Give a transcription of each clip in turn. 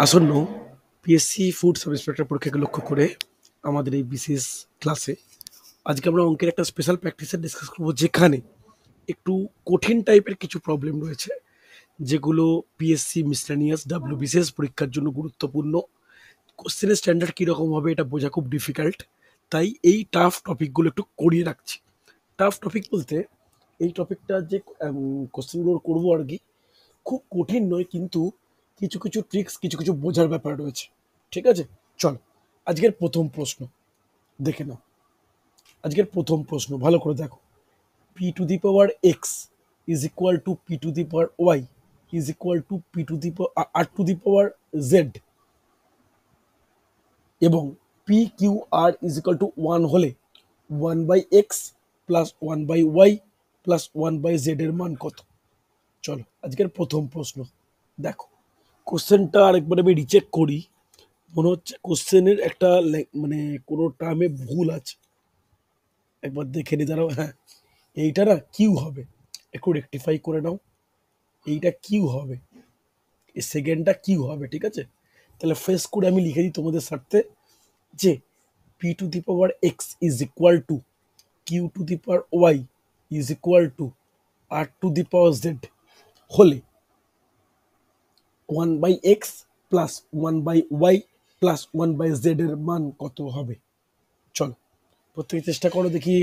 আসন্ন PSC food sub inspector পরীক্ষাকে লক্ষ্য করে আমাদের এই বিশেষ ক্লাসে আজকে আমরা অঙ্কের একটা স্পেশাল প্র্যাকটিসে ডিসকাস করবো, যেখানে একটু কঠিন টাইপের কিছু প্রবলেম রয়েছে যেগুলো পিএসসি মিসলেনিয়াস ডাব্লিউ বিশেষ পরীক্ষার জন্য গুরুত্বপূর্ণ। কোশ্চেনের স্ট্যান্ডার্ড কীরকম হবে এটা বোঝা খুব ডিফিকাল্ট, তাই এই টাফ টপিকগুলো একটু করিয়ে রাখছি। টাফ টপিক বলতে এই টপিকটা যে কোশ্চেনগুলো করবো আর কি, খুব কঠিন নয়, কিন্তু কিছু কিছু ট্রিক্স, কিছু কিছু বোঝার ব্যাপার রয়েছে। ঠিক আছে, চল আজকের প্রথম প্রশ্ন দেখে নাও। আজকের প্রথম প্রশ্ন ভালো করে দেখো। P to the power x is equal to P to the power Y is equal to P to the R to the power Z, এবং P Q R is equal to 1 হলে 1/x plus 1/y plus 1/z এর মান কত? চলো আজকের প্রথম প্রশ্ন দেখো। কোশ্চেনটা আরেকবার আমি রিচেক করি, মনে হচ্ছে কোশ্চেনের একটা মানে কোনো টার্মে ভুল আছে। একবার দেখে নি, দাঁড়াও। হ্যাঁ, এইটা না কিউ হবে, একটু রেকটিফাই করে নাও। এইটা কিউ হবে, এই সেকেন্ডটা কিউ হবে, ঠিক আছে? তাহলে ফেস করে আমি লিখে দিই তোমাদের স্বার্থে যে P to the power x is equal to q to the power Y is equal to r to the power z হলে 1/x plus 1/y plus 1/z এর মান কত হবে? চলো প্রত্যেকে চেষ্টা করো দেখি।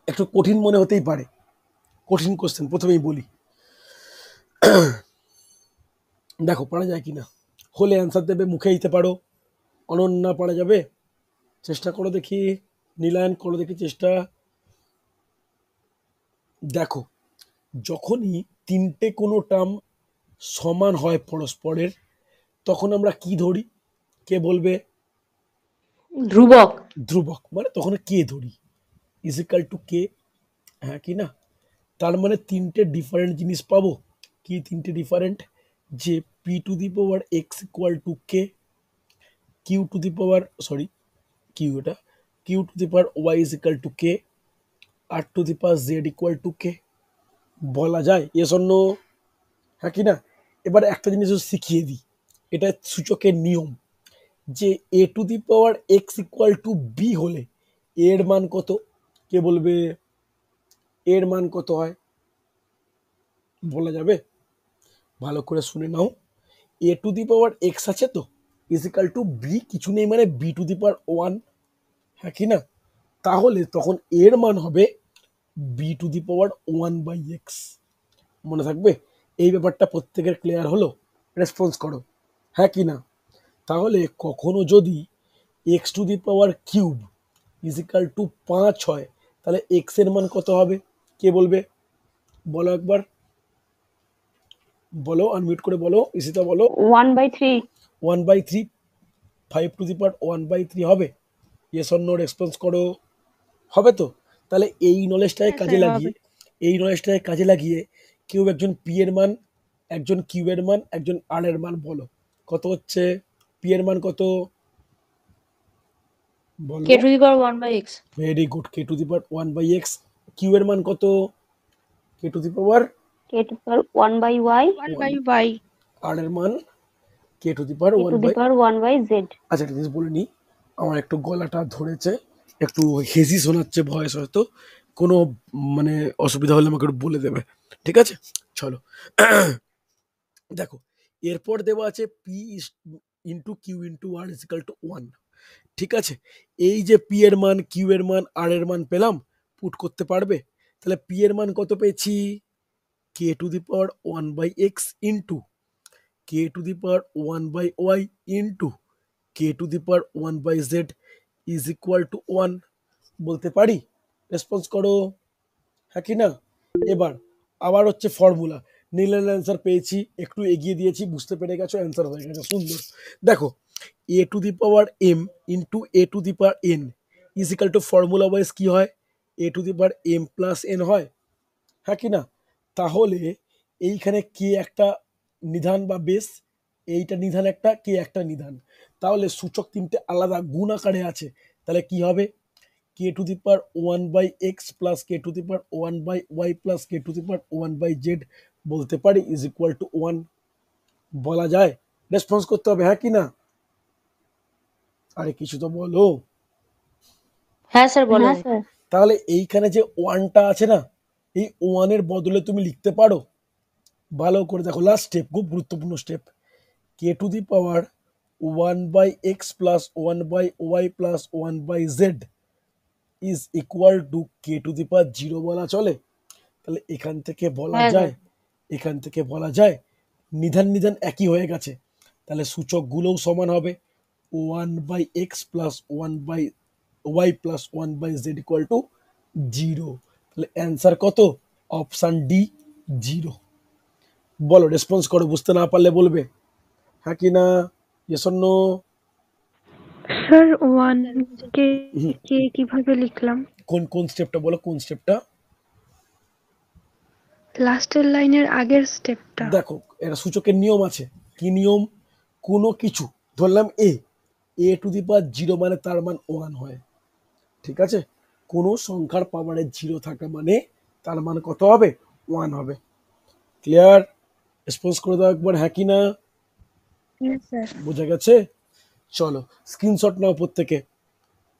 একটু কঠিন মনে হতেই পারে, কঠিন কোশ্চেন প্রথমেই বলি। দেখো পারা যায় কিনা, হলে অ্যান্সার দেবে, মুখে দিতে পারো। অনন্যা পারা যাবে? চেষ্টা করো দেখি, নীলায়ন করো দেখি চেষ্টা। দেখো, যখনই তিনটে কোনো টার্ম সমান হয় পরস্পরের, তখন আমরা কি ধরি? কে বলবে? ধ্রুবক। ধ্রুবক, মানে তখন কে ধরি, ইজিক্যাল টু কে। হ্যাঁ কি না? তার মানে তিনটে ডিফারেন্ট জিনিস পাবো। কি তিনটে ডিফারেন্ট? যে P to the power X equal to K, Q to the power Q, এটা Q to the power Y is equal to K, R to the power Z equal to K. বলা যায় এ শূন্য? হ্যাঁ কি না? এবার একটা জিনিস শিখিয়ে দিই, এটা সূচকের নিয়ম, যে A to the power X equal to B হলে এর মান কত? কে বলবে এর মান কত হয়? বলা যাবে? ভালো করে শুনে নাও। এ টু দি পাওয়ার এক্স আছে তো, ইজিক্যাল টু বি কিছু নেই, মানে বি টু দি পাওয়ার 1। হ্যাঁ কি না? তাহলে তখন এর মান হবে B two the power 1/x। মনে থাকবে? এই ব্যাপারটা প্রত্যেকের ক্লিয়ার হলো? রেসপন্স করো, হ্যাঁ কি না? তাহলে কখনো যদি x to the power cube is equal to 5 হয়, তাহলে এক্স এর মান কত হবে? কে বলবে? বলো একবার, বলো, আনমিউট করে বলো, ইসিতা বলো। 1/3। 1/3, 5 টু দি পাওয়ার 1/3 হবে? ইয়েস অর নো রেসপন্স করো। হবে তো? তাহলে এই নলেজটাকে হ্যাঁ কাজে স্যার, হবে। লাগিয়ে, এই নলেজটাকে কাজে লাগিয়ে কেউ একজন পি এর মান, একজন কিউ এর মান, একজন আর এর মান বলো। কত হচ্ছে? পি এর মান কত? বলো। k⁴1/x। Very good, k to the power 1/x। Q এর মান কত? কে to the power k⁴1/y। 1/y। আর এর মান কে টু দি পাওয়ার 1/। k⁴1/z। আচ্ছা একটা জিনিস বলে নিই, আমার একটু গলাটা ধরেছে, একটু হেজি শোনাচ্ছে ভয়েস, হয়তো কোনো মানে অসুবিধা হলে আমাকে একটু বলে দেবে, ঠিক আছে? চলো দেখো, এরপর দেওয়া আছে পি ইন্টু কিউ ইন্টু আর ইজিক্যাল টু 1। ঠিক আছে, এই যে পি এর মান, কিউ এর মান, আর এর মান পেলাম, পুট করতে পারবে? তাহলে পি এর মান কত পেয়েছি? K to the power 1/x into K to the power 1/y into K to the power 1/z is equal to 1 বলতে পারি? রেসপন্স করো, হ্যাঁ কি না? এবার আবার হচ্ছে ফর্মুলা। নীলের অ্যান্সার পেয়েছি, একটু এগিয়ে দিয়েছি, বুঝতে পেরে গেছো, অ্যান্সার হয়ে গেছে, সুন্দর। দেখো, A to the power M into A to the power N equal to formula wise কি হয়? A to the power M plus N হয়, হ্যাঁ কি না? তাহলে এইখানে কে একটা নিধান বা বেস, এইটা নিধান একটা, কে একটা নিধান, তাহলে সূচক তিনটে আলাদা গুণ আকারে আছে। তাহলে কি হবে? K to the power 1/x plus K to the power 1/y plus K to the power 1/z বলতে পারি ইজ ইকুয়াল টু 1। বলা যায়? রেসপন্স করতে হবে, হ্যাঁ কি না? আরে কিছু তো বলো। হ্যাঁ স্যার বলা হ্যাঁ যায়। স্যার। তাহলে এইখানে যে ওয়ানটা আছে না, এই ওয়ানের বদলে তুমি লিখতে পারো। ভালো করে দেখো, লাস্ট স্টেপ, খুব গুরুত্বপূর্ণ step. K to the power 1/x plus 1/y plus 1/z is equal to K to the power 0 বলা চলে? তাহলে এখান থেকে বলা হ্যাঁ যায়, স্যার। এখান থেকে বলা যায় নিধান নিধান একই হয়ে গেছে। তাহলে সূচকগুলোও সমান হবে। 1/x plus 1/y plus 1/z equal to 0। তাহলে অ্যান্সার কত? Option D, 0। বলো, রেসপন্স করো, বুঝতে না পারলে বলবে, হ্যাঁ কি না? Yes or no? স্যার 1 কে কে কিভাবে লিখলাম? কোন কোন স্টেপটা বলো, কোন স্টেপটা? লাস্টের লাইনের আগের স্টেপটা। দেখো, এটা সূচকের নিয়ম আছে। কি নিয়ম? কোনো কিছু ধরলাম এ টু দি পাওয়ার 0 মানে তার মান 1 হয়। ঠিক আছে? কোনো সংখ্যার পাওয়ারে 0 থাকা মানে তার মান কত হবে? 1 হবে। ক্লিয়ার? রেসপন্স করে দাও একবার, হ্যাঁ কি না? হ্যাঁ স্যার। বোঝা গেছে? চলো স্ক্রিনশট নাও প্রত্যেকে।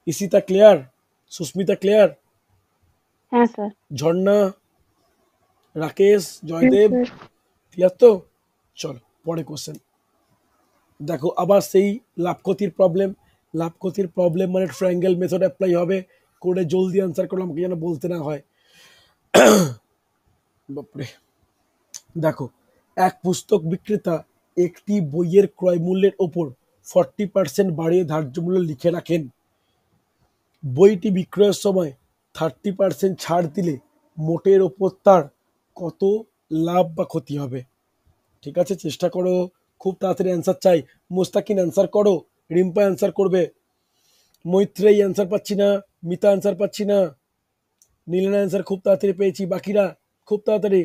ইসিতা ক্লিয়ার? সুস্মিতা ক্লিয়ার? হ্যাঁ স্যার। ঝর্ণা, রাকেশ, হ্যাঁ জয়দেব স্যার। ক্লিয়ার তো? চলো পরে কোশ্চেন। দেখো আবার সেই লাভ ক্ষতির প্রবলেম। লাভ ক্ষতির প্রবলেম মানে ট্রায়াঙ্গেল মেথড অ্যাপ্লাই হবে। করে জলদি আনসার করো, আমাকে যেন বলতে না হয়। বাপরে। দেখো, এক পুস্তক বিক্রেতা একটি বইয়ের ক্রয় মূল্যের ওপর 40% বাড়িয়ে ধার্য মূল্য লিখে রাখেন। বইটি বিক্রয়ের সময় 30% ছাড় দিলে মোটের ওপর তার কত লাভ বা ক্ষতি হবে? ঠিক আছে, চেষ্টা করো, খুব তাড়াতাড়ি অ্যান্সার চাই। মোস্তাকিন অ্যান্সার করো, রিম্পা অ্যান্সার করবে, মৈত্রেয়ী অ্যান্সার পাচ্ছি না, মিতা অ্যান্সার পাচ্ছি না, নীলেনা অ্যান্সার খুব তাড়াতাড়ি পেয়েছি, বাকিরা খুব তাড়াতাড়ি।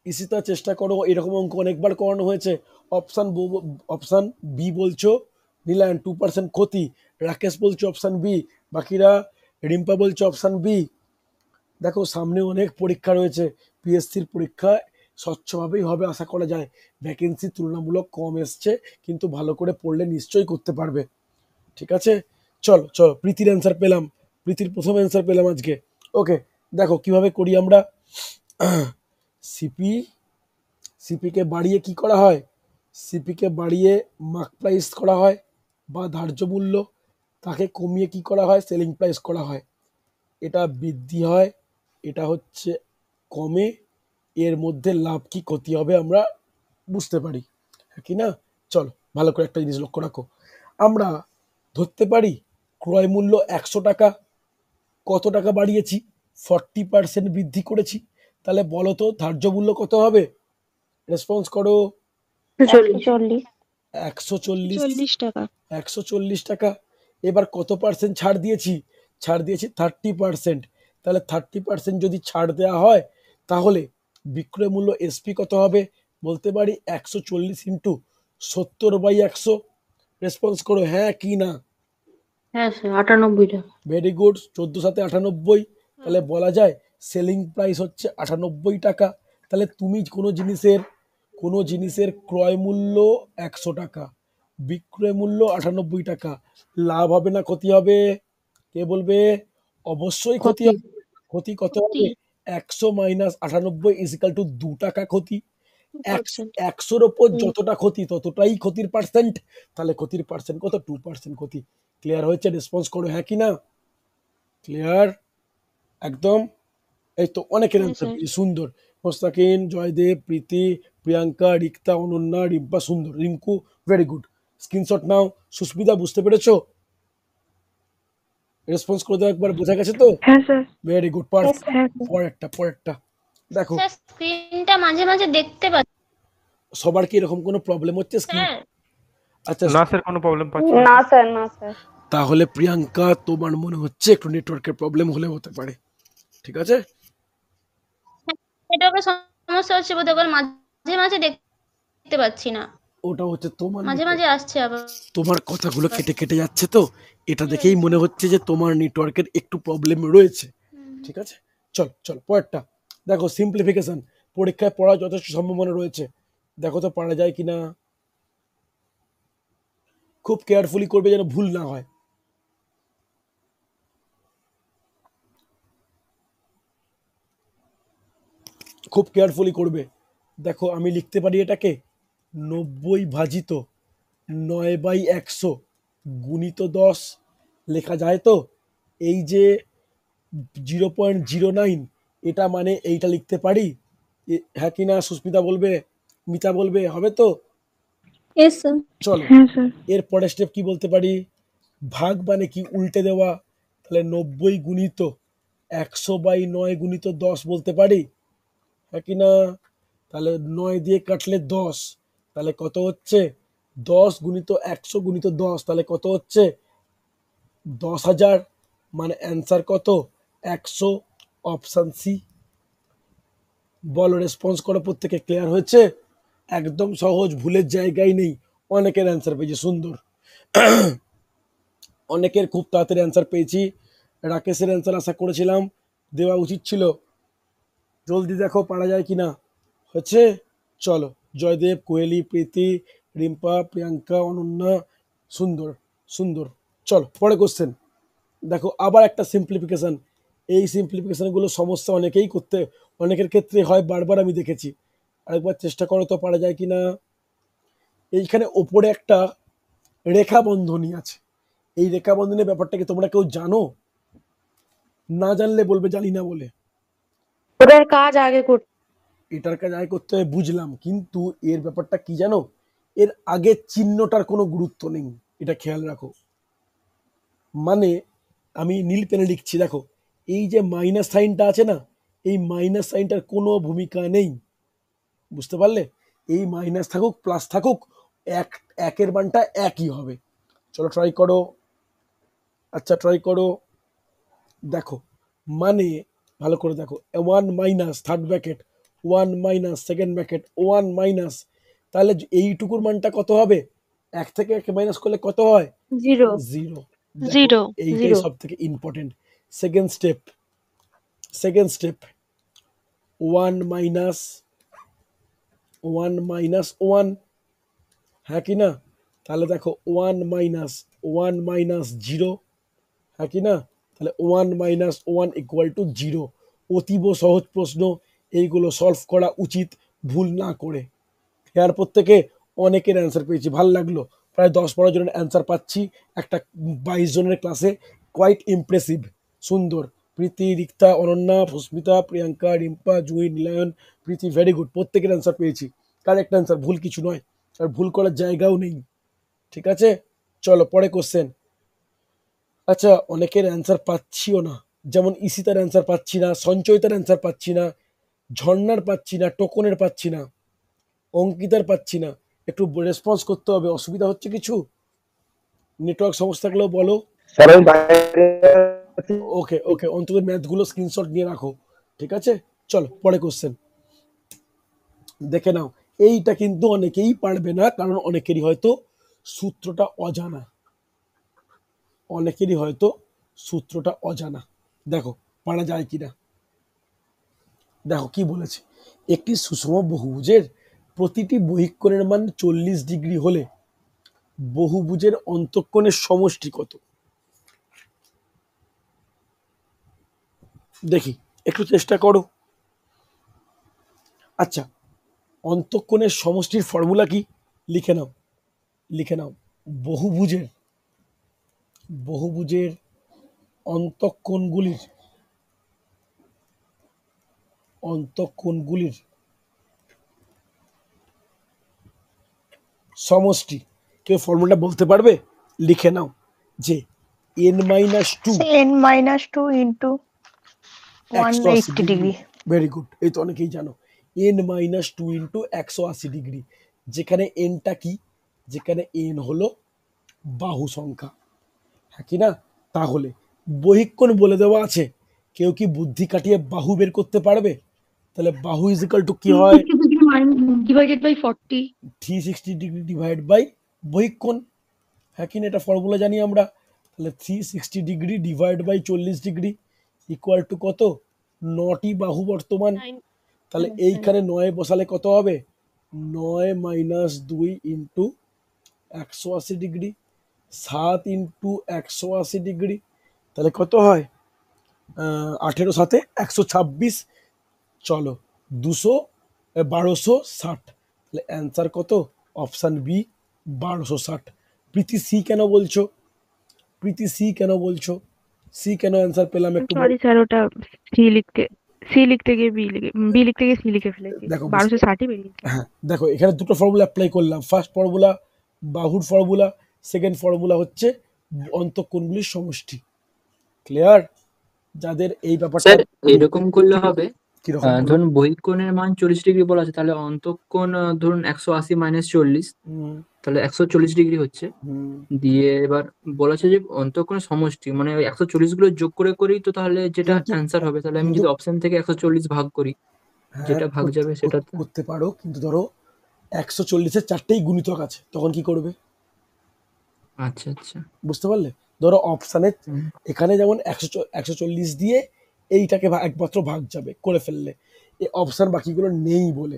ইসিতা চেষ্টা করো, এরকম অঙ্ক অনেকবার করানো হয়েছে। অপশান বি বলছো, নীলায়ন 2% ক্ষতি, রাকেশ বলছো অপশান বি, বাকিরা রিম্পা বলছো অপশান বি। দেখো সামনে অনেক পরীক্ষা রয়েছে, পিএসসির পরীক্ষা স্বচ্ছভাবেই হবে আশা করা যায়। ভ্যাকেন্সি তুলনামূলক কম এসছে, কিন্তু ভালো করে পড়লে নিশ্চয়ই করতে পারবে। ঠিক আছে, চলো চলো, প্রীতির অ্যান্সার পেলাম, প্রীতির প্রথম অ্যান্সার পেলাম আজকে। ওকে, দেখো কিভাবে করি আমরা। সিপি সিপিকে বাড়িয়ে কি করা হয়? সিপিকে বাড়িয়ে মার্ক প্রাইস করা হয় বা ধার্য মূল্য, তাকে কমিয়ে কি করা হয়? সেলিং প্রাইস করা হয়। এটা বৃদ্ধি হয়, এটা হচ্ছে কমে, এর মধ্যে লাভ কি ক্ষতি হবে আমরা বুঝতে পারি, হ্যাঁ কি না? চলো ভালো করে একটা জিনিস লক্ষ্য রাখো। আমরা ধরতে পারি ক্রয় মূল্য 100 টাকা, কত টাকা বাড়িয়েছি? 40% বৃদ্ধি করেছি। তাহলে বলো তো ধার্য মূল্য কত হবে? রেসপন্স করো। 140। 140। 40 টাকা। 140 টাকা। এবার কত পার্সেন্ট ছাড় দিয়েছি? ছাড় দিয়েছি 30%। তাহলে 30% যদি ছাড় দেওয়া হয়, তাহলে বিক্রয় মূল্য এসপি কত হবে? বলতে পারি 140 ইন্টু 70/100। রেসপন্স করো, হ্যাঁ কি না? হ্যাঁ স্যার 98 টাকা। Very good, 14×7 = 98। তাহলে বলা যায় সেলিং প্রাইস হচ্ছে 98 টাকা। তাহলে তুমি কোনো জিনিসের ক্রয় মূল্য 100 টাকা, বিক্রয় মূল্য 98 টাকা, লাভ হবে না ক্ষতি হবে? কে বলবে? অবশ্যই ক্ষতি ক্ষতি। হবে। ক্ষতি কত হবে? 100 মাইনাস 98 ইজিক্যাল টু 2 টাকা ক্ষতি। 100-র ওপর যতটা ক্ষতি ততটাই ক্ষতির পার্সেন্ট। তাহলে ক্ষতির পার্সেন্ট কত? 2% ক্ষতি। ক্লিয়ার হয়েছে? রেসপন্স করো, হ্যাঁ কি না? ক্লিয়ার একদম? এই তো অনেকের হ্যাঁ অ্যান্সার স্যার। পেয়েছি, সুন্দর। মোস্তাকিন, জয়দেব, প্রীতি, প্রিয়াঙ্কা, রিক্তা, অনন্যা, রিম্পা, সুন্দর, রিঙ্কু, ভেরি গুড। স্ক্রিনশট নাও। সুস্মিতা বুঝতে পেরেছো? রেসপন্স করে দাও একবার, বোঝা গেছে তো? হ্যাঁ স্যার। ভেরি গুড, হ্যাঁ পারফেক্ট। স্যার। হ্যাঁ স্যার। পরেরটা দেখো, স্যার স্ক্রিনটা মাঝে মাঝে দেখতে পাচ্ছি সবার কি এরকম কোনো প্রবলেম হচ্ছে স্ক্রিন? স্যার। আচ্ছা, না স্যার কোনো প্রবলেম পাচ্ছি না না স্যার। স্যার, না স্যার। তাহলে প্রিয়াঙ্কা তোমার মনে হচ্ছে একটু নেটওয়ার্কের প্রবলেম হলে হতে পারে। ঠিক আছে, নেটওয়ার্কের সমস্যা হচ্ছে বোধহয়, কারণ মাঝে মাঝে দেখতে পাচ্ছি না, ওটা হচ্ছে তোমার মাঝে network। মাঝে আসছে আবার। তোমার কথাগুলো কেটে কেটে যাচ্ছে, তো এটা দেখেই মনে হচ্ছে যে তোমার নেটওয়ার্কের একটু প্রবলেম রয়েছে। ঠিক আছে, চল চল পরেরটা দেখো, সিম্পলিফিকেশন। পরীক্ষায় পড়ার যথেষ্ট সম্ভাবনা রয়েছে। দেখো তো পারা যায় কিনা। খুব কেয়ারফুলি করবে যেন ভুল না হয়। খুব কেয়ারফুলি করবে। দেখো আমি লিখতে পারি এটাকে 90 ভাজিত 9/100 গুণিত 10 লেখা যায় তো। এই যে 0.09 এটা মানে এইটা লিখতে পারি। হ্যাঁ কি না সুস্মিতা বলবে, মিতা বলবে, হবে তো? Yes sir. চলো হ্যাঁ স্যার। এর পরের স্টেপ কি বলতে পারি? ভাগ মানে কি উল্টে দেওয়া। তাহলে 90 গুণিত 100/9 গুণিত 10 বলতে পারি। হ্যাঁ কি না? তাহলে 9 দিয়ে কাটলে 10, তাহলে কত হচ্ছে? 10 গুণিত 100 গুণিত 10, তাহলে কত হচ্ছে? 10,000। মানে অ্যান্সার কত? 100। Option C. বলো, রেসপন্স করো, প্রত্যেকে ক্লিয়ার হয়েছে? একদম সহজ, ভুলের জায়গায় নেই। অনেকের অ্যান্সার পেয়েছে, সুন্দর। অনেকের খুব তাড়াতাড়ি অ্যান্সার পেয়েছি। রাকেশের অ্যান্সার আশা করেছিলাম দেওয়া উচিত ছিল। জলদি দেখো পারা যায় কিনা। হচ্ছে? চলো, জয়দেব, কোহেলি, প্রীতি, রিম্পা, প্রিয়াঙ্কা, অনন্যা, সুন্দর সুন্দর। চলো পরে কোশ্চেন। দেখো আবার একটা সিম্পলিফিকেশন। এই সিম্পলিফিকেশন গুলো সমস্যা অনেকেই করতে, অনেকের ক্ষেত্রে হয় বারবার, আমি দেখেছি। আরেকবার চেষ্টা করো তো পারা যায় কিনা। এইখানে ওপরে একটা রেখা বন্ধনী আছে। এই রেখা বন্ধনের ব্যাপারটা কি তোমরা কেউ জানো? না জানলে বলবে জানি না বলে। ওটার কাজ আগে করতে এটার কাজ আয় করতে হয় বুঝলাম, কিন্তু এর ব্যাপারটা কি জানো? এর আগে চিহ্নটার কোনো গুরুত্ব নেই, এটা খেয়াল রাখো। মানে আমি নীল পেনে লিখছি, দেখো এই যে মাইনাস সাইনটা আছে না, এই মাইনাস সাইনটার কোনো ভূমিকা নেই। বুঝতে পারলে? এই মাইনাস থাকুক প্লাস থাকুক, এক একের মানটা একই হবে। চলো ট্রাই করো। আচ্ছা ট্রাই করো। দেখো মানে ভালো করে দেখো, 1 minus third bracket, 1 minus second bracket, 1 minus, তাহলে এইটুকুর মানটা কত হবে? এক থেকে এক মাইনাস করলে কত হয়? 0 0। জিরো এইটাই 0 সব থেকে important. Second step, second step 1 minus 1, হ্যাঁ কি না? তাহলে দেখো 1 মাইনাস 1 - 0, হ্যাঁ কি না? তাহলে 1 - 1 = 0। অতীব সহজ প্রশ্ন, এইগুলো সলভ করা উচিত ভুল না করে। এর প্রত্যেকে অনেকের অ্যান্সার পেয়েছি, ভালো লাগলো। প্রায় 10-12 জনের অ্যান্সার পাচ্ছি একটা 22 জনের ক্লাসে। কোয়াইট ইমপ্রেসিভ, সুন্দর। প্রীতি, রিক্তা, অনন্যা, সুস্মিতা, প্রিয়াঙ্কা, রিম্পা, জুই, নীলায়ন, প্রীতি, ভেরি গুড। প্রত্যেকের অ্যান্সার পেয়েছি, কারেক্ট অ্যান্সার, ভুল কিছু নয়, আর ভুল করার জায়গাও নেই। ঠিক আছে, চলো পরে কোশ্চেন। আচ্ছা অনেকের অ্যান্সার পাচ্ছিও না, যেমন ইসিতার অ্যান্সার পাচ্ছি না, সঞ্চয়িতার অ্যান্সার পাচ্ছি না, ঝর্ণার পাচ্ছি না, টোকনের পাচ্ছি না, অঙ্কিতার পাচ্ছি না। একটু রেসপন্স করতে হবে। অসুবিধা হচ্ছে কিছু? নেটওয়ার্ক সমস্যা থাকলেও বলো। স্যার আমি বাইরে আছি। ওকে ওকে, অন্তত ম্যাথগুলো স্ক্রিনশট নিয়ে রাখো। ঠিক আছে, চলো পরে কোশ্চেন দেখে নাও। এইটা কিন্তু অনেকেই পারবে না, কারণ অনেকেরই হয়তো সূত্রটা অজানা। অনেকেরই হয়তো সূত্রটা অজানা। দেখো পারা যায় কিনা। দেখো কি বলেছে, একটি সুষম বহুভুজের প্রতিটি বহিঃকোণের মান 40 ডিগ্রি হলে বহুভুজের অন্তঃকোণের সমষ্টি কত? দেখি, একটু চেষ্টা করো। আচ্ছা, অন্তঃকোণের সমষ্টির ফর্মুলা কি? লিখে নাও, লিখে নাও। বহুভুজের বহুভুজের অন্তঃকোণগুলির অন্তঃকোণগুলির সমষ্টি। কেউ ফর্মুলাটা বলতে পারবে? লিখে নাও যে n-2 n-2 into 180 180 degree. degree. Very good, এই তো অনেকেই জানো। n-2 into 180 degree. যেখানে এনটা কি? যেখানে এন হলো বাহু সংখ্যা, হ্যাঁ কি না? তাহলে বহিঃকোণ বলে দেওয়া আছে, কেউ কি বুদ্ধি কাটিয়ে বাহু বের করতে পারবে? তাহলে বাহু ইজিক্যাল টু কি হয়? Divided by 40। 360 degree divide by বহিঃকোণ, হ্যাঁ কি না? এটা ফর্মুলা জানি আমরা। তাহলে 360 degree divide by 40 degree equal to কত? 9টি বাহু বর্তমান। তাহলে এইখানে 9 বসালে কত হবে? 9 minus 2 into 180 degree, 7 into 180 degree, তাহলে কত হয়? 18 সাথে 126, চলো 1260। তাহলে অ্যান্সার কত? Option B 1260। প্রীতি সি কেন বলছো? প্রীতি সি কেন বলছো? সি কেন অ্যান্সার পেলাম একটু সরি স্যার, ওটা সি লিখতে গিয়ে বি লিখতে গিয়ে সি লিখে ফেলেছি। দেখো 1260ই বেরিয়েছে। হ্যাঁ দেখো, এখানে দুটো ফর্মুলা অ্যাপ্লাই করলাম। ফার্স্ট ফর্মুলা বাহুর ফর্মুলা, সেকেন্ড ফর্মুলা হচ্ছে অন্তঃকোণগুলির সমষ্টি। ক্লিয়ার? যাদের এই ব্যাপারটা স্যার এরকম করলে হবে, কিরকম বলো? ধরুন বহিঃকোণের মান 40 ডিগ্রি বলা আছে, তাহলে অন্তঃকোণ ধরুন 180 মাইনাস 40, হুম, তাহলে 140 ডিগ্রি হচ্ছে। হুম, দিয়ে এবার বলা আছে যে অন্তঃকোণের সমষ্টি, মানে ওই 140 গুলো যোগ করে করেই তো তাহলে যেটা কিন্তু অ্যান্সার হবে। তাহলে আমি কিন্তু যদি অপশন থেকে 140 ভাগ করি, হ্যাঁ যেটা ভাগ যাবে সেটাতে। করতে পারো, কিন্তু ধরো 140-এর 4টেই গুণিতক আছে, তখন কি করবে? আচ্ছা আচ্ছা। বুঝতে পারলে? ধরো অপশানে হুম, এখানে যেমন 140 দিয়ে এইটাকে একমাত্র ভাগ যাবে করে ফেললে, এই অপশান বাকিগুলো নেই বলে।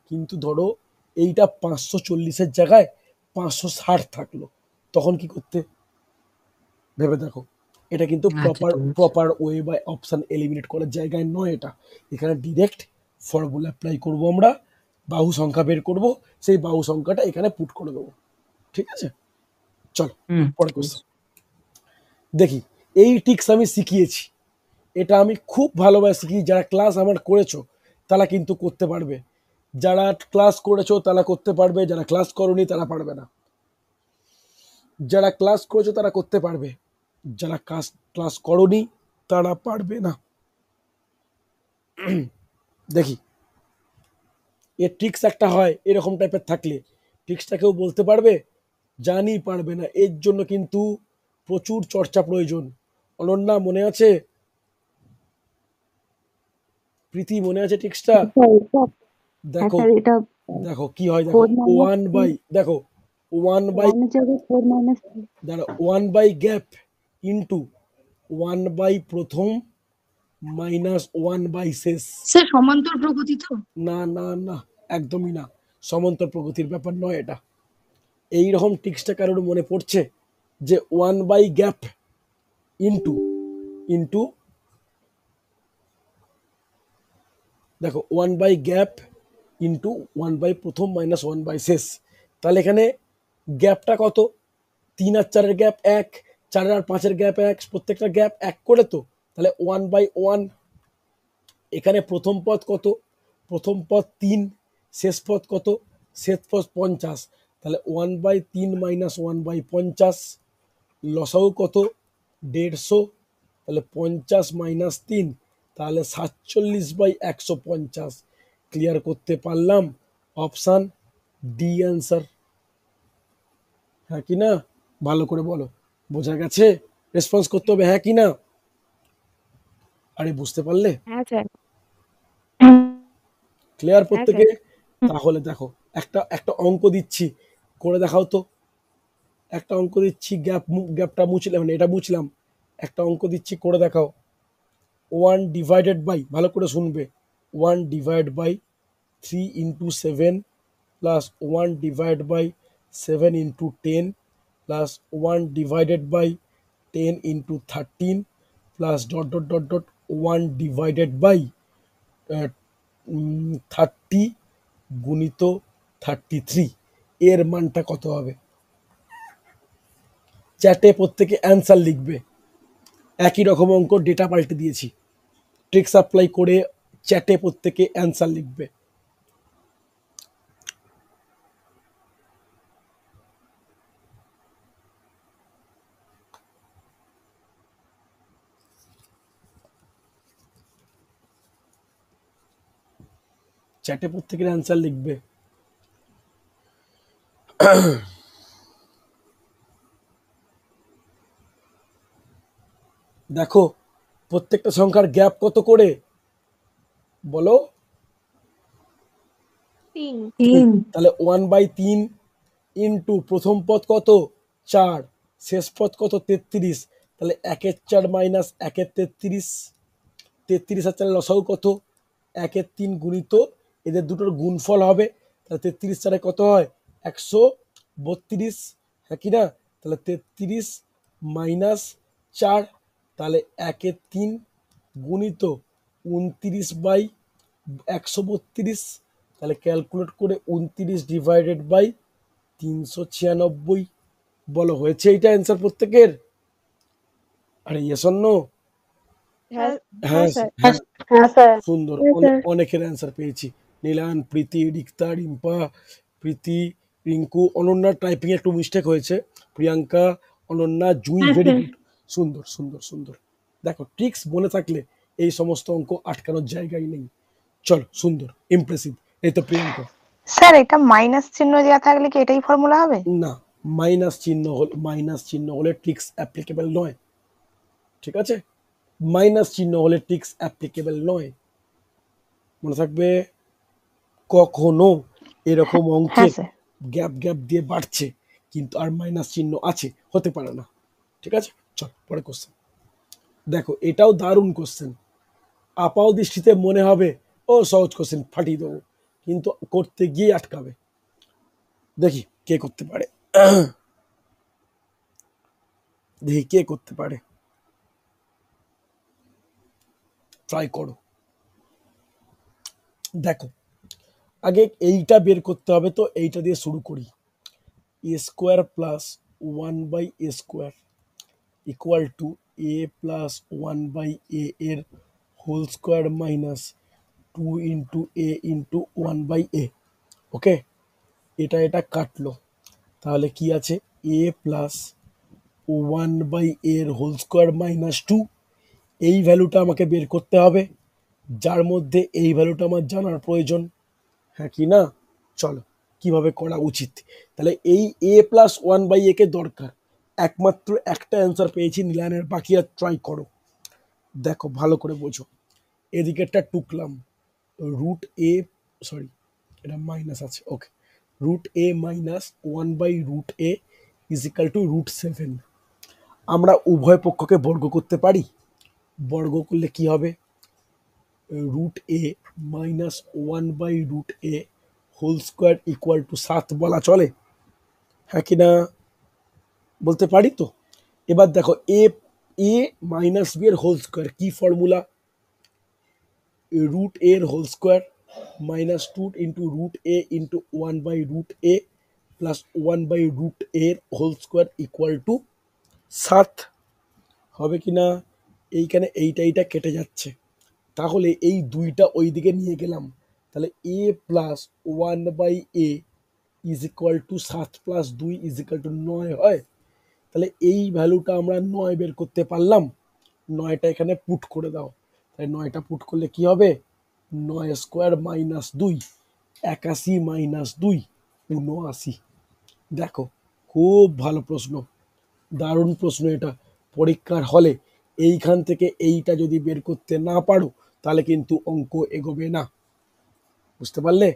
কিন্তু ধরো এইটা 540-এর জায়গায় 560 থাকলো, তখন কি করতে? ভেবে দেখো। এটা কিন্তু আচ্ছা প্রপার ঠিক আছে। প্রপার ওয়ে বা অপশান এলিমিনেট করার জায়গায় নয় এটা। এখানে ডিরেক্ট ফর্মুলা অ্যাপ্লাই করব আমরা, বাহু সংখ্যা বের করব, সেই বাহু সংখ্যাটা এখানে পুট করে দেবো। ঠিক আছে, চলো হুম, পরে ঠিক কোশ্চেন আছে। দেখি। এই ট্রিক্স আমি শিখিয়েছি, এটা আমি খুব ভালোভাবে শিখি। যারা ক্লাস আমার করেছো তারা কিন্তু করতে পারবে, যারা ক্লাস করেছো তারা করতে পারবে, যারা ক্লাস করোনি তারা পারবে না। যারা ক্লাস করেছো তারা করতে পারবে, যারা ক্লাস করোনি তারা পারবে না। দেখি, এর ট্রিক্স একটা হয় এরকম টাইপের থাকলে, ট্রিক্সটা কেউ বলতে পারবে? জানি পারবে না। এর জন্য কিন্তু প্রচুর চর্চা প্রয়োজন। অনন্যা মনে আছে? প্রীতি মনে আছে ট্রিক্সটা? হ্যাঁ দেখো স্যার, এটা দেখো কি হয়, দেখো 4 ওয়ান বাই, দেখো 1/, 1 এর জায়গায় 4 মাইনাস দাঁড়া, 1/, গ্যাপ ইন্টু 1/, প্রথম মাইনাস 1/, শেষ। স্যার সমান্তর প্রগতি তো? না না না, একদমই না, সমান্তর প্রগতির ব্যাপার নয় এটা। এইরকম ট্রিক্সটা কারোর মনে পড়ছে যে 1/, গ্যাপ ইন্টু ইন্টু দেখো 1/, গ্যাপ ইন্টু 1/, প্রথম মাইনাস 1/, শেষ। তাহলে এখানে গ্যাপটা কত? 3 আর 4-এর গ্যাপ 1, 4 আর 5-এর গ্যাপ 1, প্রত্যেকটা গ্যাপ 1 করে তো। তাহলে 1/1। এখানে প্রথম পদ কত? প্রথম পদ 3, শেষ পদ কত? শেষ পদ 50। তাহলে 1/3 মাইনাস 1/50, লসাগু কত? 150। তাহলে 50 মাইনাস 3, তাহলে 47/150। ক্লিয়ার করতে পারলাম? Option D answer. হ্যাঁ কি না? ভালো করে বলো, বোঝা গেছে? রেসপন্স করতে হবে, হ্যাঁ কি না? আরে বুঝতে পারলে? হ্যাঁ স্যার। ক্লিয়ার হ্যাঁ প্রত্যেকে? স্যার। তাহলে দেখো, একটা একটা অঙ্ক দিচ্ছি, করে দেখাও তো। একটা অঙ্ক দিচ্ছি, গ্যাপটা মুছলাম, মানে এটা মুছলাম। একটা অঙ্ক দিচ্ছি, করে দেখাও। 1/, ভালো করে শুনবে, 1/3 into 7 plus 1/7 into 10 plus 1/10 into 13 plus dot dot dot dot 1/30 গুণিত 33, এর মানটা কত হবে? চ্যাটে প্রত্যেকে অ্যান্সার লিখবে। একই রকম অঙ্ক, ডেটা পাল্টে দিয়েছি। ট্রিক্স অ্যাপ্লাই করে চ্যাটে প্রত্যেকে অ্যান্সার লিখবে। চ্যাটে প্রত্যেকের অ্যান্সার লিখবে। দেখো প্রত্যেকটা সংখ্যার গ্যাপ কত করে বলো? 3। তাহলে 1/3 ইন্টু প্রথম পদ কত? 4, শেষ পদ কত? 33। তাহলে 1/4 মাইনাস 1/33, 33 আর 4 লসাগু কত? 1 এর 3 গুণিত এদের দুটোর গুণফল হবে, তাহলে 33 4 কত হয় 132, হ্যাঁ কি না? তাহলে 33 মাইনাস 4, তাহলে 1 এর 3 গুণিত 29/132, তাহলে ক্যালকুলেট করে 29 ডিভাইডেড বাই 396। বলো হয়েছে এইটা অ্যান্সার প্রত্যেকের? আরে ইয়েস অর নো? হ্যাঁ হ্যাঁ স্যার। হ্যাঁ হ্যাঁ স্যার। সুন্দর, অনেকের অ্যান্সার পেয়েছি। নীলান, প্রীতি, রিক্তা, রিম্পা, প্রীতি, রিঙ্কু, অনন্যার টাইপিং একটু মিস্টেক হয়েছে, প্রিয়াঙ্কা, অনন্যা, জুই, হ্যাঁ ভেরি স্যার। গুড। সুন্দর সুন্দর সুন্দর। দেখো ট্রিক্স মনে থাকলে এই সমস্ত অঙ্ক আটকানোর জায়গায় নেই। চলো সুন্দর, ইমপ্রেসিভ। এই তো প্রিয়াঙ্কা। স্যার এটা মাইনাস চিহ্ন দেওয়া থাকলে কি এটাই ফর্মুলা হবে? না, মাইনাস চিহ্ন হলে ট্রিক্স অ্যাপ্লিকেবল নয়, ঠিক আছে? মাইনাস চিহ্ন হলে ট্রিক্স অ্যাপ্লিকেবল নয়, মনে থাকবে। কখনো এরকম হ্যাঁ অঙ্কের স্যার। গ্যাপ গ্যাপ দিয়ে বাড়ছে কিন্তু আর মাইনাস চিহ্ন আছে, হতে পারে না, ঠিক আছে? চল পরে কোশ্চেন দেখো, এটাও দারুণ কোশ্চেন। আপাও দৃষ্টিতে মনে হবে ও সহজ কোশ্চেন, ফাটিয়ে দেবো, কিন্তু করতে গিয়ে আটকাবে। দেখি কে করতে পারে, দেখি কে করতে পারে, ট্রাই করো। দেখো আগে এইটা বের করতে হবে, তো এইটা দিয়ে শুরু করি। A square plus 1/a² equal to a plus 1/a এর whole square minus 2 into a into 1/a। Okay, এটা কাটলো, তাহলে কি আছে a প্লাস 1/a এর হোল স্কোয়ার মাইনাস 2। এই ভ্যালুটা আমাকে বের করতে হবে, যার মধ্যে এই ভ্যালুটা আমার জানার প্রয়োজন, হ্যাঁ কি না? চলো কিভাবে করা উচিত। তাহলে এই a প্লাস 1/a কে দরকার, একমাত্র একটা অ্যান্সার পেয়েছি নীলানের, বাকি আর ট্রাই করো। দেখো ভালো করে বোঝো, এদিকেরটা টুকলাম, রুট এ, সরি এটা মাইনাস আছে, okay, root A minus 1/√a is equal to √7। আমরা উভয় পক্ষকে বর্গ করতে পারি, বর্গ করলে কি হবে, root A minus 1/√a whole square equal to 7 বলা চলে, হ্যাঁ কি না? বলতে পারি তো। এবার দেখো এ মাইনাস বি এর হোল স্কোয়ার কি ফর্মুলা, রুট এর whole square minus 2 into root A into 1/√a plus 1/√a এর হোল স্কোয়ার ইকুয়াল টু 7 হবে কি না? এইখানে এইটা কেটে যাচ্ছে, তাহলে এই দুইটা ওই দিকে নিয়ে গেলাম, তাহলে a plus 1/a is equal to 7 plus 2 is equal two 9 হয়। তাহলে এই ভ্যালুটা আমরা 9 বের করতে পারলাম, 9টা এখানে পুট করে দাও, তাই 9টা পুট করলে কি হবে, 9 স্কোয়ার মাইনাস 2, 81 মাইনাস 2, 79। দেখো খুব ভালো প্রশ্ন, দারুণ প্রশ্ন এটা। পরীক্ষার হলে এইখান থেকে এইটা যদি বের করতে না পারো তাহলে কিন্তু অঙ্ক এগোবে না, বুঝতে পারলে?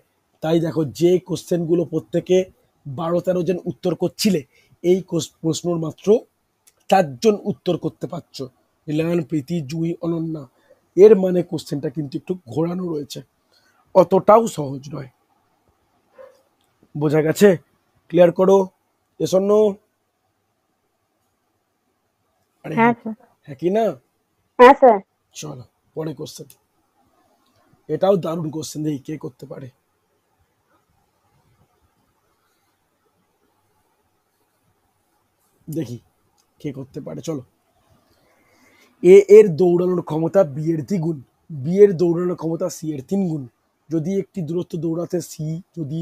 তাই দেখো যে কোশ্চেনগুলো প্রত্যেকে 12-13 জন উত্তর করছিলে, এই প্রশ্নর মাত্র 4 জন উত্তর করতে পারছো, নীলায়ন, প্রীতি, জুই, অনন্যা। এর মানে কোশ্চেনটা কিন্তু একটু ঘোরানো রয়েছে, অতটাও সহজ নয়। বোঝা গেছে? ক্লিয়ার করো, এস অর নো? আরে হ্যাঁ স্যার। হ্যাঁ কি না? হ্যাঁ স্যার। চলো পরে কোশ্চেন, এটাও দারুণ কোশ্চেন, দেখি কে করতে পারে। দেখি কে করতে পারে, চলো। এ এর দৌড়ানোর ক্ষমতা বি এর দ্বিগুণ, বি এর দৌড়ানোর ক্ষমতা সি এর 3 গুণ। যদি একটি দূরত্ব দৌড়াতে সি যদি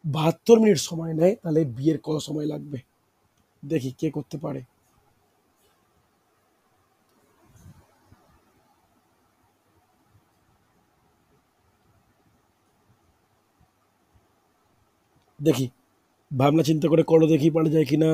72 মিনিট সময় নেয়, তাহলে বি এর কত সময় লাগবে? দেখি কে করতে পারে। দেখি ভাবনা চিন্তা করে করো, দেখি পারা যায় কিনা।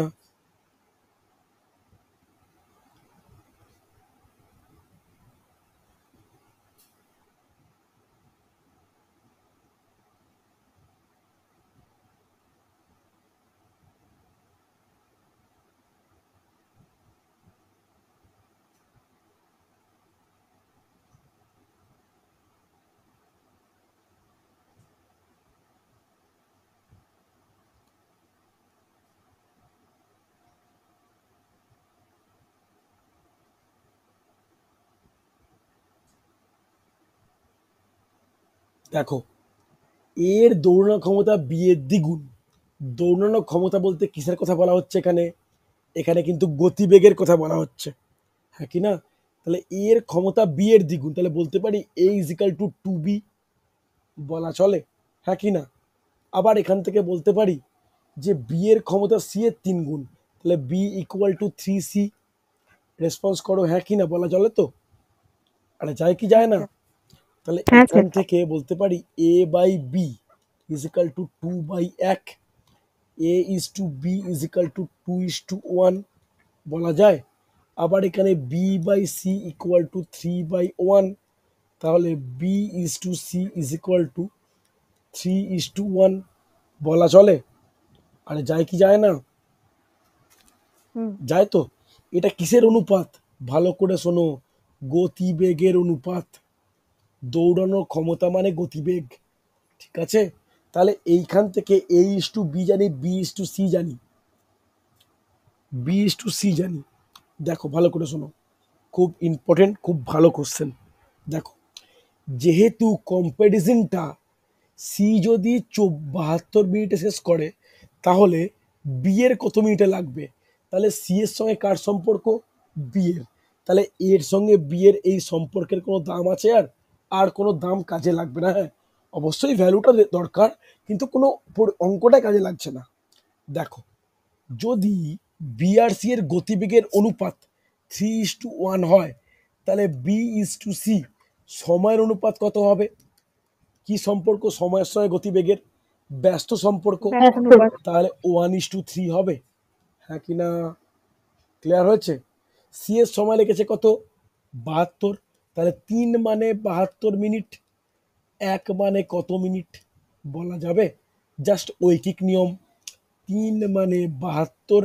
দেখো, এর দৌড়ানোর ক্ষমতা বি এর দ্বিগুণ। দৌড়ানোর ক্ষমতা বলতে কিসের কথা বলা হচ্ছে এখানে? এখানে কিন্তু গতিবেগের কথা বলা হচ্ছে, হ্যাঁ কি না? তাহলে এর ক্ষমতা বি এর দ্বিগুণ, তাহলে বলতে পারি এ ইজিক্যাল টু 2b বলা চলে, হ্যাঁ কি না? আবার এখান থেকে বলতে পারি যে বি এর ক্ষমতা সি এর 3 গুণ, তাহলে B equal to 3c। Response করো, হ্যাঁ কি না? বলা চলে তো? আরে যায় কি যায় না? তাহলে হ্যাঁ এখান স্যার। থেকে বলতে পারি A by B equal to 2/1, A is to B equal to 2:1 বলা যায়। আবার এখানে B by C equal to 3/1, তাহলে B is to C is equal to 3:1 বলা চলে। আরে যায় কি যায় না? হুম। যায় তো। এটা কিসের অনুপাত? ভালো করে শোনো, গতিবেগের অনুপাত। দৌড়ানোর ক্ষমতা মানে গতিবেগ, ঠিক আছে? তাহলে এইখান থেকে এ ইজ টু বি জানি, বি ইজ টু সি জানি, বি ইজ টু সি জানি। দেখো ভালো করে শোনো, খুব ইম্পর্টেন্ট, খুব ভালো কোশ্চেন। দেখো, যেহেতু কম্প্যারিজনটা সি যদি 72 মিনিটে শেষ করে, তাহলে বি এর কত মিনিটে লাগবে? তাহলে সি এর সঙ্গে কার সম্পর্ক? বি এর। তাহলে এর সঙ্গে বি এর এই সম্পর্কের কোনো দাম আছে? আর কোনো দাম কাজে লাগবে না। হ্যাঁ, অবশ্যই ভ্যালুটা দরকার, কিন্তু কোনো অঙ্কটা কাজে লাগছে না। দেখো, যদি বি আর সি এর গতিবেগের অনুপাত 3:1 হয়, তাহলে বি ইজ টু সি সময়ের অনুপাত কত হবে? কি সম্পর্ক সময়ের সঙ্গে গতিবেগের? ব্যস্ত সম্পর্ক। ব্যস্ত অনুপাত। তাহলে 1:3 হবে, হ্যাঁ কি না? ক্লিয়ার হয়েছে? সি এর সময় লেগেছে কত? 72। তাহলে 3 মানে 72 মিনিট, 1 মানে কত মিনিট বলা যাবে? জাস্ট ঐকিক নিয়ম, 3 মানে 72,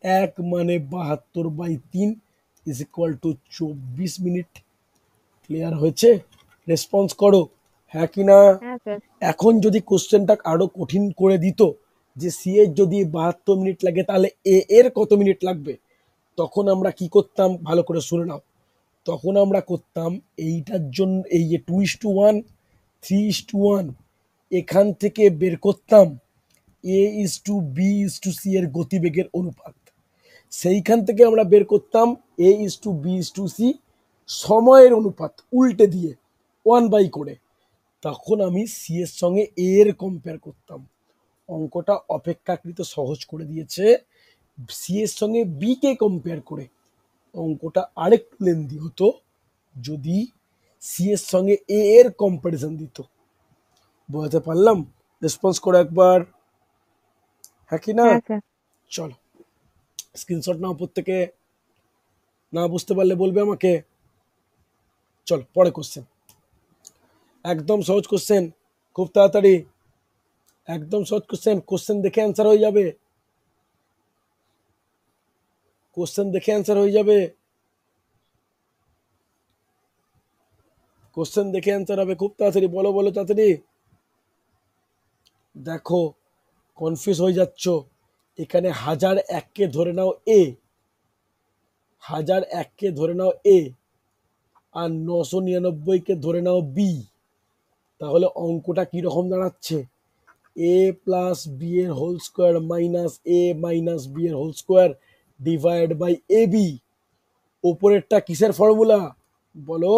1 মানে 72/3 is equal two 24 minute. Clear হয়েছে? রেসপন্স করো, হ্যাঁ কি না? হ্যাঁ স্যার। এখন যদি কোশ্চেনটা আরো কঠিন করে দিত, যে সি এর যদি 72 মিনিট লাগে, তাহলে এ এর কত মিনিট লাগবে? তখন আমরা কি করতাম? ভালো করে শুনে নাও। তখন আমরা করতাম এইটার জন্য, এই যে 2:1, 3:1, এখান থেকে বের করতাম A is to B is to C এর গতিবেগের অনুপাত। সেইখান থেকে আমরা বের করতাম A is to B is to C সময়ের অনুপাত, উল্টে দিয়ে 1/, করে। তখন আমি সি এর সঙ্গে এ এর কম্পেয়ার করতাম। অঙ্কটা অপেক্ষাকৃত সহজ করে দিয়েছে সি এর সঙ্গে বি কে কম্পেয়ার করে। অঙ্কটা আরেকটু লেন্দি হতো যদি সি এর সঙ্গে এ এর কম্পারিজন দিত। বোঝাতে পারলাম? রেসপন্স করো একবার, হ্যাঁ কি না? হ্যাঁ স্যার। চলো, স্ক্রিনশট নাও প্রত্যেকে। না বুঝতে পারলে বলবে আমাকে। চলো পরে কোশ্চেন, একদম সহজ কোশ্চেন, খুব তাড়াতাড়ি, একদম সহজ কোশ্চেন। কোশ্চেন দেখে অ্যান্সার হয়ে যাবে, কোশ্চেন দেখে অ্যান্সার হয়ে যাবে, কোশ্চেন দেখে অ্যান্সার হবে খুব তাড়াতাড়ি। বলো বলো তাড়াতাড়ি। দেখো, কনফিউজ হয়ে যাচ্ছ। এখানে 1001কে ধরে নাও এ, 1001কে ধরে নাও এ, আর 999কে ধরে নাও বি। তাহলে অঙ্কটা কিরকম দাঁড়াচ্ছে? এ প্লাস বি এর whole square minus A minus B এর whole square divide by A B. ওপরেরটা কিসের ফর্মুলা বলো?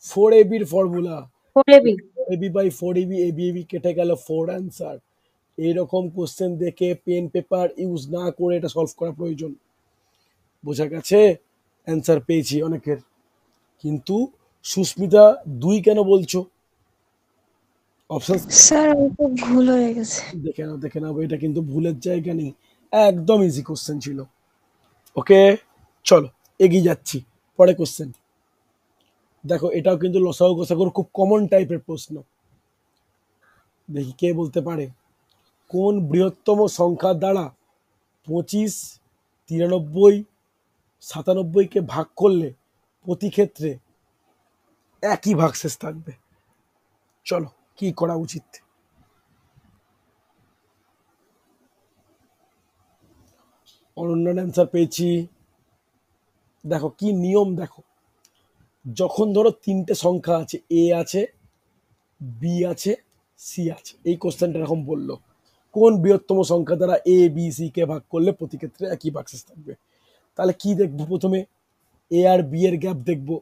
4ab এর formula. 4ab। A B by 4ab, A B A B কেটে গেল, 4 অ্যান্সার। এইরকম কোশ্চেন দেখে পেন পেপার ইউজ না করে এটা সলভ করা প্রয়োজন। বোঝা গেছে? অ্যান্সার পেয়েছি অনেকের, কিন্তু সুস্মিতা 2 কেন বলছো? অপশন স্যার ওটা ভুল হয়ে গেছে। দেখে নাও, দেখে নাও, এটা কিন্তু ভুলের জায়গা নেই, একদম ইজি কোশ্চেন ছিল। ওকে, চলো এগিয়ে যাচ্ছি, পরে কোশ্চেন। দেখো, এটাও কিন্তু লসাগু গোসাগুর খুব কমন টাইপের প্রশ্ন। দেখি কে বলতে পারে। কোন বৃহত্তম সংখ্যার দ্বারা 25, 93, 97কে ভাগ করলে প্রতি ক্ষেত্রে একই ভাগশেষ থাকবে? চলো, কি করা উচিত? অনন্যার অ্যান্সার পেয়েছি। দেখো কি নিয়ম, দেখো, যখন ধরো 3টে সংখ্যা আছে, এ আছে, বি আছে, সি আছে। এই কোশ্চেনটা এরকম বললো, কোন বৃহত্তম সংখ্যা দ্বারা এ বি সি কে ভাগ করলে প্রতি ক্ষেত্রে একই ভাগশেষ থাকবে। তাহলে কি দেখবো? প্রথমে এ আর বি এর গ্যাপ দেখবো,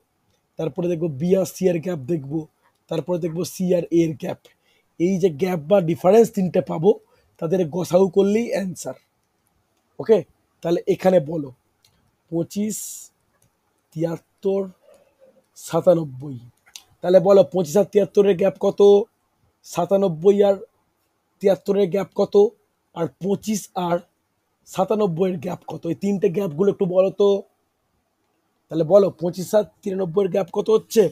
তারপরে দেখবো বি আর সি এর গ্যাপ দেখবো, তারপরে দেখবো সি আর এ এর গ্যাপ। এই যে গ্যাপ বা ডিফারেন্স তিনটে পাবো, তাদের গসাগু করলেই অ্যান্সার। ওকে, তাহলে এখানে বলো 25, 73, 97। তাহলে বলো 25 আর 73-এর গ্যাপ কত, 97 আর 73-এর গ্যাপ কত, আর 25 আর 97-এর গ্যাপ কত? এই তিনটে গ্যাপগুলো একটু বলো তো। তাহলে বলো 25 আর 93-এর গ্যাপ কত হচ্ছে?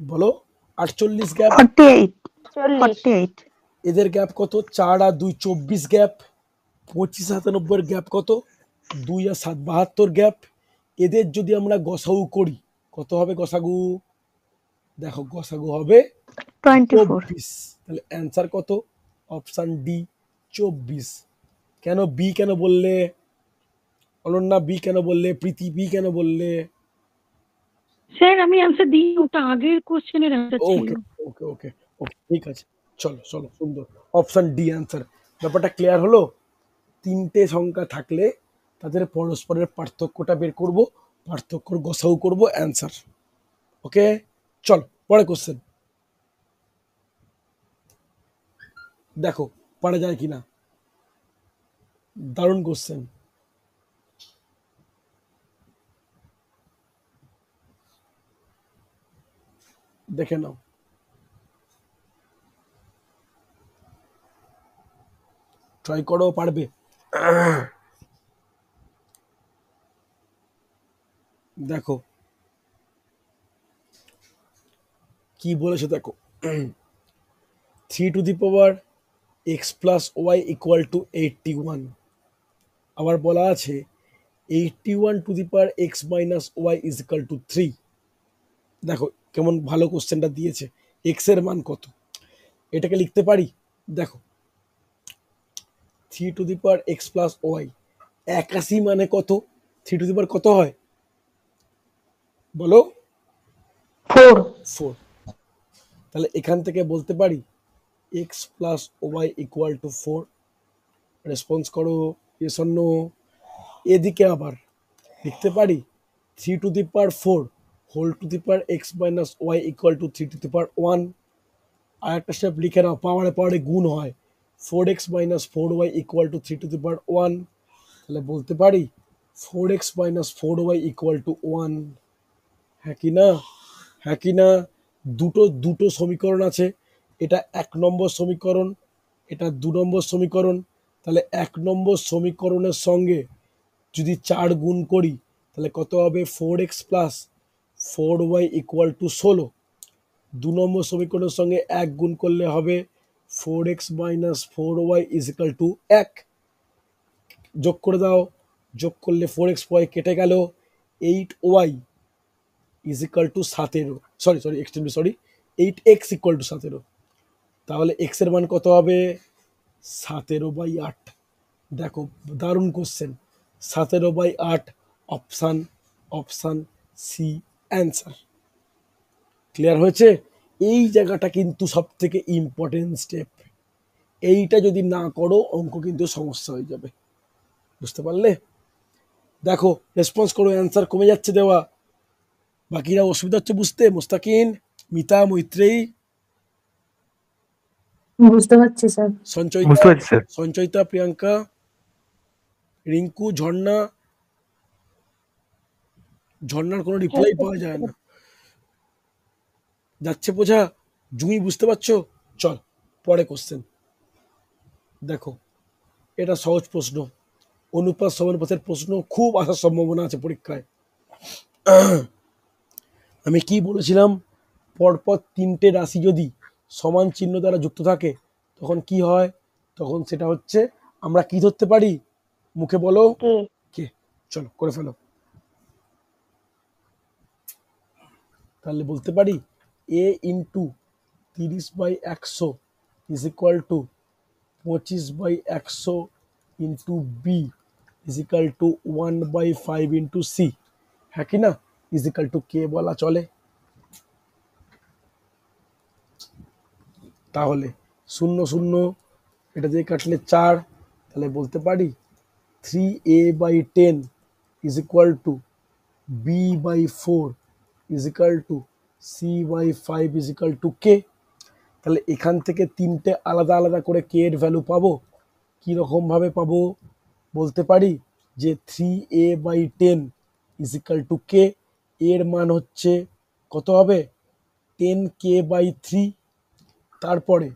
বলো 48 গ্যাপ। 48 চল্লিশ। 48 এদের গ্যাপ কত? 4 আর 2 24 গ্যাপ। 25 97-এর গ্যাপ কত? 2 আর 7 72 গ্যাপ। এদের যদি আমরা গসাগু করি, কত হবে গসাগু? দেখো গসাগু হবে 24 24। তাহলে অ্যান্সার কত? Option D 24। কেন বি কেন বললে? অনন্যা বি কেন বললে? প্রীতি বি কেন বললে? স্যার আমি অ্যান্সার দিই, ওটা আগের কোশ্চেনের অ্যান্সার ছিল। ওকে ওকে ওকে ওকে, ঠিক আছে, চলো চলো, সুন্দর। Option D answer. ব্যাপারটা ক্লিয়ার হলো? তিনটে সংখ্যা থাকলে তাদের পরস্পরের পার্থক্যটা বের করব, পার্থক্যর গসাগু করব, অ্যান্সার। ওকে, চল পরে কোশ্চেন দেখো পারা যায় কিনা। দারুণ কোশ্চেন। দেখে নাও। ট্রাই করো, পারবে। দেখো কি বলেছে, দেখো 3 to the power x plus y equal to 81। আবার বলা আছে 81 to the power x minus y is equal to 3। দেখো কেমন ভালো কোশ্চেনটা দিয়েছে। এক্স এর মান কত, এটাকে লিখতে পারি। দেখো 3 to the power x plus y, 81 মানে কত? 3 টু দি পাওয়ার কত হয় বলো? 4 4। তাহলে এখান থেকে বলতে পারি x plus y equal to 4। Response করো, ইয়েস অর নো। এদিকে আবার লিখতে পারি 3 to the power 4 whole to the power x minus y equal to 3 to the power 1। আর একটা স্টেপ লিখে নাও, পাওয়ারে পাওয়ারে গুণ হয়, 4x minus 4y equal to 3 to the power 1। তাহলে বলতে পারি 4x minus 4y equal to 1। হ্যাঁ কি না? হ্যাঁ কি না? দুটো দুটো সমীকরণ আছে, এটা 1 নম্বর সমীকরণ, এটা 2 নম্বর সমীকরণ। তাহলে 1 নম্বর সমীকরণের সঙ্গে যদি 4 গুণ করি তাহলে কত হবে? 4x plus 4y equal two 16। 2 নম্বর সমীকরণের সঙ্গে 1 গুণ করলে হবে 4x minus 4y is equal two 1। যোগ করে দাও, যোগ করলে 4x y কেটে গেল, 8y is equal two 17। Sorry sorry extremely sorry, 8x equal to 17। তাহলে x এর মান কত হবে? 17/8। দেখো দারুণ question. 17/8 option, option C answer. Clear হয়েছে? এই জায়গাটা কিন্তু সব থেকে ইম্পর্টেন্ট স্টেপ। এইটা যদি না করো অঙ্ক কিন্তু সমস্যা হয়ে যাবে। বুঝতে পারলে? দেখো রেসপন্স করো, অ্যান্সার কমে যাচ্ছে দেওয়া। বাকিরা অসুবিধা হচ্ছে বুঝতে? মুস্তাকিন, মিতা, মৈত্রেয়ী, বুঝতে পারছি স্যার। সঞ্চয়িতা, সঞ্চয়িতা, প্রিয়াঙ্কা, রিঙ্কু, ঝর্ণা। ঝর্ণার কোনো রিপ্লাই পাওয়া যায় না। যাচ্ছে বোঝা? জুঁই বুঝতে পারছো? চল পরে কোশ্চেন দেখো। এটা সহজ প্রশ্ন, অনুপাত সমানুপাতের প্রশ্ন, খুব আসার সম্ভাবনা আছে পরীক্ষায়। আমি কি বলেছিলাম? পরপর তিনটে রাশি যদি সমান চিহ্ন দ্বারা যুক্ত থাকে তখন কি হয়? তখন সেটা হচ্ছে, আমরা কি ধরতে পারি? মুখে বলো কে কে। চলো করে ফেলো। তাহলে বলতে পারি a into 30/100 is equal to 25/100 into B is equal to 1/5 into C. হ্যাঁ কি না? ইজ ইকাল টু কে বলা চলে? তাহলে 0 এটা দিয়ে কাটলে 4, তাহলে বলতে পারি 3a/10 is equal two b/4 is equal two c/5 is equal two k। তাহলে এখান থেকে তিনটে আলাদা আলাদা করে কে এর ভ্যালু পাবো। কীরকম ভাবে পাবো বলতে পারি যে 3a/10 ইজ ইকুয়াল টু কে, এর মান হচ্ছে কত হবে 10k/3। তারপরে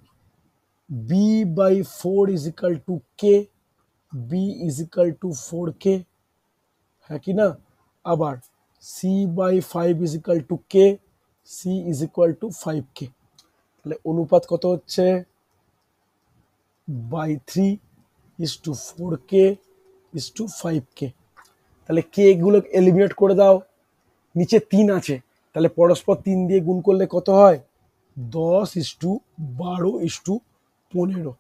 b/4 is equal to K, b is equal two 4k, হ্যাঁ কি না। আবার c/5 is equal to K, c is equal two 5k। তাহলে অনুপাত কত হচ্ছে by3:4k to 5k। তাহলে কে গুলো এলিমিনেট করে দাও, নিচে 3 আছে, তাহলে পরস্পর 3 দিয়ে গুণ করলে কত হয় 10:12:15,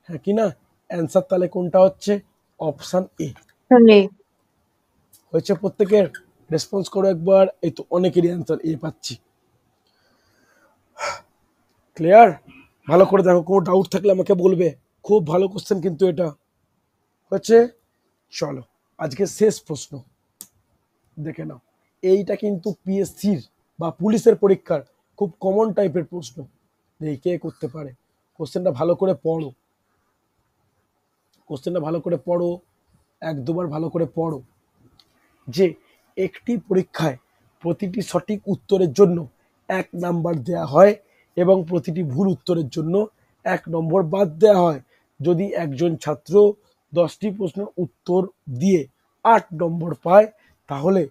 হ্যাঁ কি না। অ্যান্সার তাহলে কোনটা হচ্ছে অপশন এ হয়েছে। প্রত্যেকের রেসপন্স করো একবার। এই তো অনেকেরই অ্যান্সার এ পাচ্ছি। ক্লিয়ার? ভালো করে দেখো, কোনো ডাউট থাকলে আমাকে বলবে। খুব ভালো কোশ্চেন কিন্তু এটা হচ্ছে। চলো আজকে শেষ প্রশ্ন দেখে নাও। এইটা কিন্তু পিএসসির বা পুলিশের পরীক্ষার খুব কমন টাইপের প্রশ্ন। দেখি কে করতে পারে। কোশ্চেনটা ভালো করে পড়ো, কোশ্চেনটা ভালো করে পড়ো, 1-2বার ভালো করে পড়ো। যে একটি পরীক্ষায় প্রতিটি সঠিক উত্তরের জন্য 1 নাম্বার দেয়া হয় এবং প্রতিটি ভুল উত্তরের জন্য 1 নম্বর বাদ দেওয়া হয়। যদি একজন ছাত্র 10টি প্রশ্নের উত্তর দিয়ে 8 নম্বর পায়, তাহলে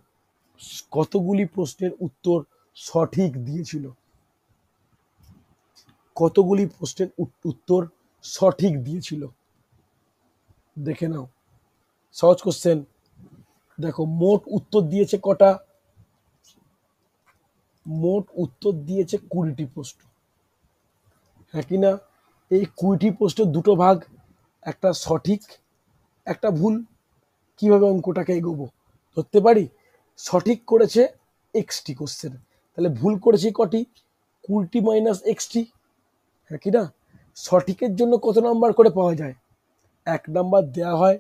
কতগুলি প্রশ্নের উত্তর সঠিক দিয়েছিল? কতগুলি প্রশ্নের উত্তর সঠিক দিয়েছিল দেখে নাও। সহজ কোশ্চেন। দেখো মোট উত্তর দিয়েছে কটা? মোট উত্তর দিয়েছে 20টি প্রশ্ন, হ্যাঁ কি না। এই 20টি প্রশ্নের দুটো ভাগ, একটা সঠিক একটা ভুল। কিভাবে অঙ্কটাকে এগোবো ধরতে পারি। সঠিক করেছে এক্সটি কোশ্চেন, তাহলে ভুল করেছি কটি 20 মাইনাস এক্সটি, হ্যাঁ কি না। সঠিকের জন্য কত নাম্বার করে পাওয়া যায় 1 নাম্বার দেওয়া হয়,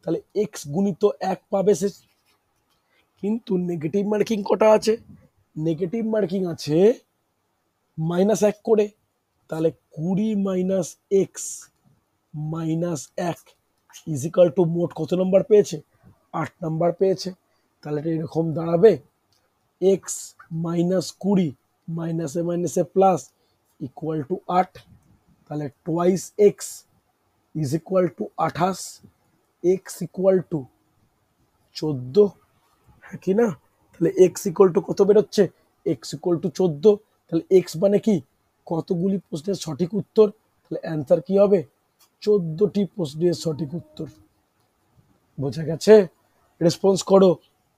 তাহলে এক্স গুণিত 1 পাবে সে। কিন্তু নেগেটিভ মার্কিং কটা আছে? নেগেটিভ মার্কিং আছে -1 করে, তাহলে 20 minus x minus 1 is equal two মোট কত নম্বর পেয়েছে 8 নাম্বার পেয়েছে। তাহলে এটা এরকম দাঁড়াবে এক্স মাইনাস 20 মাইনাসে মাইনাসে প্লাস ইকুয়াল টু 8। তাহলে twice x is equal two 28, x equal two 14, হ্যাঁ কি না। তাহলে এক্স ইকুয়াল টু কত বেরোচ্ছে এক্স ইকুয়াল টু 14। তাহলে এক্স মানে কি কতগুলি প্রশ্নের সঠিক উত্তর, তাহলে অ্যান্সার কি হবে 14টি প্রশ্নের সঠিক উত্তর। বোঝা গেছে? রেসপন্স করো,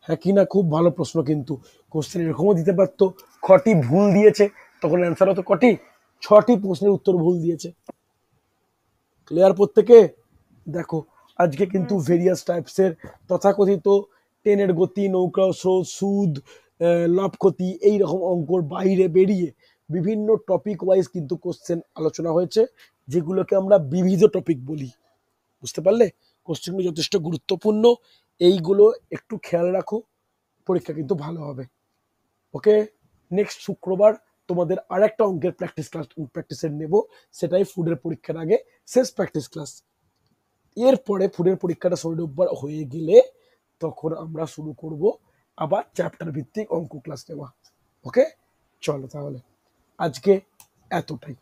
হ্যাঁ কি না। খুব ভালো প্রশ্ন কিন্তু। কোশ্চেন এরকমও দিতে পারতো কটি ভুল দিয়েছে, তখন অ্যান্সার হতো কটি 6টি প্রশ্নের উত্তর ভুল দিয়েছে। ক্লিয়ার প্রত্যেকে? দেখো আজকে কিন্তু ভেরিয়াস টাইপসের তথাকথিত ট্রেনের গতি, নৌকা স্রোত, সুদ, লাভ ক্ষতি, এইরকম অঙ্কর বাইরে বেরিয়ে বিভিন্ন টপিক ওয়াইজ কিন্তু কোশ্চেন আলোচনা হয়েছে, যেগুলোকে আমরা বিবিধ টপিক বলি। বুঝতে পারলে? কোশ্চেনগুলো যথেষ্ট গুরুত্বপূর্ণ, এইগুলো একটু খেয়াল রাখো, পরীক্ষা কিন্তু ভালো হবে। ওকে, নেক্সট শুক্রবার তোমাদের আরেকটা অঙ্কের প্র্যাকটিসের নেব, সেটাই ফুডের পরীক্ষার আগে শেষ প্র্যাকটিস ক্লাস। এরপরে ফুডের পরীক্ষাটা শনি রোববার হয়ে গেলে তখন আমরা শুরু করব আবার চ্যাপ্টার ভিত্তিক অঙ্ক ক্লাস নেওয়া। ওকে, চলো তাহলে আজকে এতটাই।